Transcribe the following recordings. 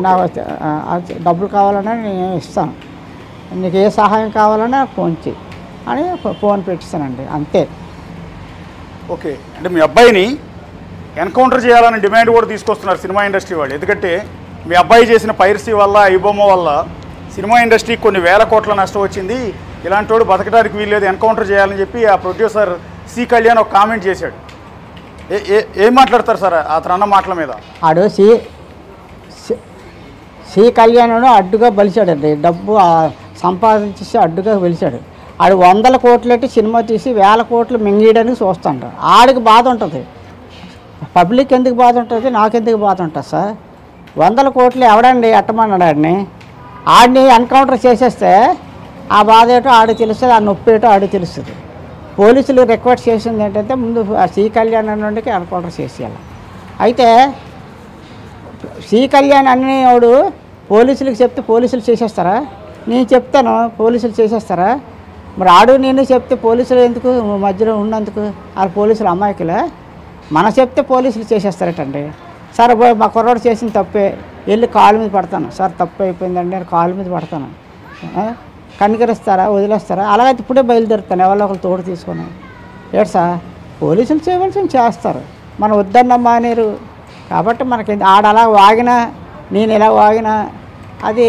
నాకు డబ్బులు కావాలన్నా నేను ఇస్తాను, నీకు ఏ సహాయం కావాలన్నా ఫోన్ చేయి అని ఫోన్ పెట్టిస్తానండి, అంతే. ఓకే, అంటే మీ అబ్బాయిని ఎన్కౌంటర్ చేయాలని డిమాండ్ కూడా తీసుకొస్తున్నారు సినిమా ఇండస్ట్రీ వాళ్ళు. ఎందుకంటే మీ అబ్బాయి చేసిన పైరసీ వల్ల, ఐబొమ్మ వల్ల సినిమా ఇండస్ట్రీకి కొన్ని వేల కోట్ల నష్టం వచ్చింది, ఇలాంటి వాడు బతకడానికి వీల్లేదు, ఎన్కౌంటర్ చేయాలని చెప్పి ఆ ప్రొడ్యూసర్ సి కళ్యాణ్ ఒక కామెంట్ చేశాడు. ఏం మాట్లాడతారు సార్ అతను అన్న మాటల మీద? ఆడు సి కళ్యాణ్ అడ్డుగా బలిచాడండి, డబ్బు సంపాదించేసి అడ్డుగా బలిచాడు. ఆడు 100 కోట్లెట్టి సినిమా తీసి 1000 కోట్లు మింగేయడానికి చూస్తాడు. ఆడికి బాధ ఉంటుంది, పబ్లిక్ ఎందుకు బాధ ఉంటుంది, నాకెందుకు బాధ ఉంటుంది సార్? 100 కోట్లు ఎవడండి ఎట్టమన్నాడు ఆడిని ఎన్కౌంటర్ చేసేస్తే ఆ బాధ ఏటో ఆడికి తెలుస్తుంది, ఆ నొప్పి ఏటో ఆడికి తెలుస్తుంది. పోలీసులు రిక్వెస్ట్ చేసింది ఏంటంటే ముందు సి కళ్యాణ్ నుండికి ఎన్కౌంటర్ చేసేయాలి. అయితే సి కళ్యాణ్ అనేవాడు పోలీసులకు చెప్తే పోలీసులు చేసేస్తారా? నేను చెప్తాను పోలీసులు చేసేస్తారా? మరి ఆడు నేను చెప్తే పోలీసులు ఎందుకు మధ్యలో ఉన్నందుకు? ఆ పోలీసులు అమాయకులే, మన చెప్తే పోలీసులు చేసేస్తారటండి. సార్ మా కుర్రాడు చేసిన తప్పే, వెళ్ళి కాళ్ళ మీద పడతాను, సార్ తప్పు అయిపోయిందండి అని కాళ్ళ మీద పడతాను, కనికరిస్తారా, వదిలేస్తారా? అలాగైతే ఇప్పుడే బయలుదేరుతాను ఎవరో ఒకరు తోడు తీసుకొని. ఏడు సార్ పోలీసులు చేయవలసింది చేస్తారు, మనం వద్దన్న మానేరు. కాబట్టి మనకి ఆడ అలా వాగినా నేను ఇలా వాగినా అది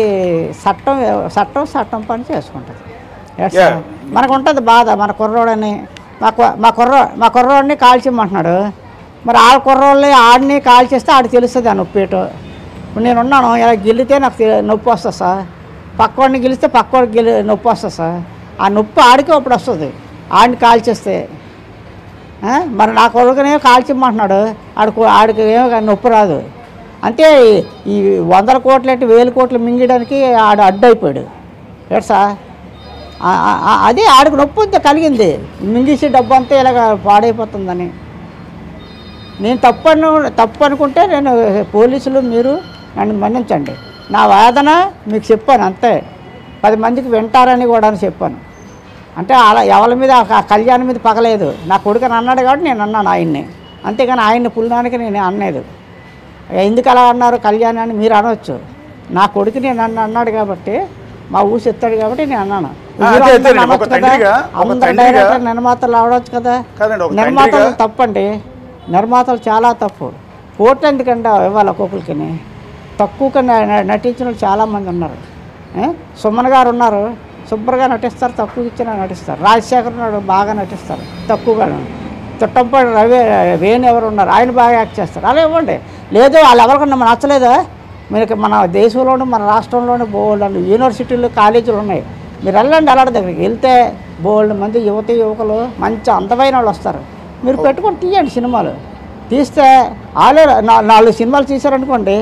చట్టం పని చేసుకుంటుంది. మనకు ఉంటుంది బాధ, మన కుర్రోడని మా కుర్రోడిని కాల్చిమ్మంటున్నాడు, మరి ఆ కుర్రోళ్ళని ఆడిని కాల్చేస్తే ఆడికి తెలుస్తుంది ఆ నొప్పేటో. ఇప్పుడు నేను ఉన్నాను, ఇలా గిల్లితే నాకు నొప్పి వస్తుంది సార్, పక్కవాడిని గెలిస్తే పక్కవాడికి నొప్పి వస్తుంది సార్. ఆ నొప్పి ఆడికి అప్పుడు వస్తుంది ఆడిని కాల్చేస్తే. మరి నా కొడుకునే కాల్చిమ్మంటున్నాడు, ఆడికి ఏమో నొప్పి రాదు. అంటే ఈ 100 కోట్లు 1000 కోట్లు మింగడానికి ఆడు అడ్డు అయిపోయాడు. ఏడు సార్ అది ఆడికి నొప్పి కలిగింది, మింగేసి డబ్బు అంతా ఇలాగ పాడైపోతుందని. నేను తప్పు అనుకుంటే నేను పోలీసులు మీరు నన్ను మన్నించండి, నా వేదన మీకు చెప్పాను అంతే, 10 మందికి వింటారని కూడా చెప్పాను. అంటే అలా ఎవరి మీద కళ్యాణ్ మీద పగలేదు, నా కొడుకుని అన్నాడు కాబట్టి నేను అన్నాను ఆయన్ని, అంతేగాని ఆయన్ని పులినానికి నేను అనలేదు. ఎందుకు అలా అన్నారు కళ్యాణ్ అని మీరు అనవచ్చు, నా కొడుకు నేను అన్నాడు కాబట్టి మా ఊసి ఎత్తాడు కాబట్టి నేను అన్నాను. అందరు డైరెక్టర్ నిర్మాతలు ఆడవచ్చు కదా, నిర్మాతలు తప్పండి, నిర్మాతలు చాలా తప్పు. కోర్టు ఎందుకంటే ఇవ్వాలి ఒక్కొక్కరికి, తక్కువగా నటించిన వాళ్ళు చాలామంది ఉన్నారు. సుమన్ గారు ఉన్నారు, శుభ్రంగా నటిస్తారు, తక్కువ ఇచ్చినా నటిస్తారు. రాజశేఖర్ ఉన్నాడు, బాగా నటిస్తారు తక్కువగా. చుట్టంపాడు వేణు ఎవరు ఉన్నారు, ఆయన బాగా యాక్ట్ చేస్తారు. అలా ఇవ్వండి. లేదు వాళ్ళు ఎవరికన్నా నచ్చలేదా? మీరు మన దేశంలోనూ మన రాష్ట్రంలోనూ బోల్డ్ యూనివర్సిటీలు కాలేజీలు ఉన్నాయి, మీరు వెళ్ళండి. అలాంటి దగ్గరికి వెళ్తే బోల్డ్ మంది యువకులు మంచి అందమైన వాళ్ళు వస్తారు. మీరు పెట్టుకొని తీయండి సినిమాలు, తీస్తే వాళ్ళే 4 సినిమాలు తీశారనుకోండి,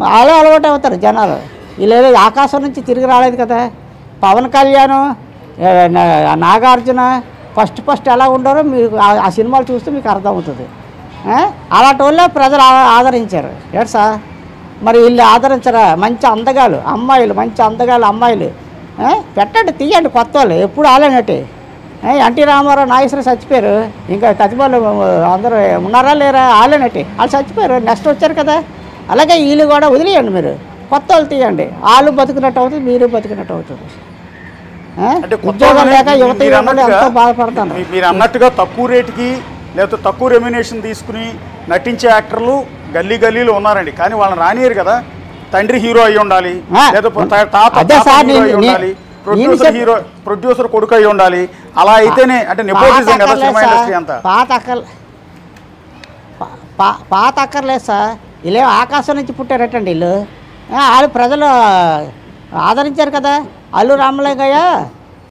వాళ్ళే అలవాటు అవుతారు జనాలు. వీళ్ళు ఆకాశం నుంచి తిరిగి రాలేదు కదా. పవన్ కళ్యాణ్, నాగార్జున ఫస్ట్ ఎలా ఉండారో మీకు ఆ సినిమాలు చూస్తే మీకు అర్థమవుతుంది. అలాంటి వాళ్ళే ప్రజలు ఆదరించారు. ఏడు సార్ మరి వీళ్ళు ఆదరించరా? మంచి అందగాలు అమ్మాయిలు, మంచి అందగాలు అమ్మాయిలు పెట్టండి, తీయండి కొత్త వాళ్ళు. ఎప్పుడు ఆలేనట్టే. ఎన్టీ రామారావు, నాగేశ్వరరావు చచ్చిపోయారు, ఇంకా తతిబాలు అందరూ ఉన్నారా లేరా? ఆలేనట్టే, వాళ్ళు చచ్చిపోయారు, నెక్స్ట్ వచ్చారు కదా. అలాగే వీళ్ళు కూడా వదిలేయండి, మీరు కొత్త వాళ్ళు తీయండి, వాళ్ళు బతుకున్నట్టు అవుతుంది, మీరు బతుకున్నట్టు అవుతుంది. ఉద్యోగం లేక యువత ఎంతో బాధపడతాను. మీరు అన్నట్టుగా తక్కువ రేటుకి లేకపోతే తక్కువ రెమ్యునేషన్ తీసుకుని నటించే యాక్టర్లు గల్లీలో ఉన్నారండి, కానీ వాళ్ళని రానియరు కదా. తండ్రి హీరో అయి ఉండాలి, లేకపోతే ప్రొడ్యూసర్ కొడుకు అయి ఉండాలి. అలా అయితేనే అంటే నెపోటిజం కదా సినిమా ఇండస్ట్రీ అంతా. పాత అక్కర్లేదు సార్, వీళ్ళే ఆకాశం నుంచి పుట్టారటండి. వాళ్ళు ప్రజలు ఆదరించారు కదా. అల్లు రామలింగయ్య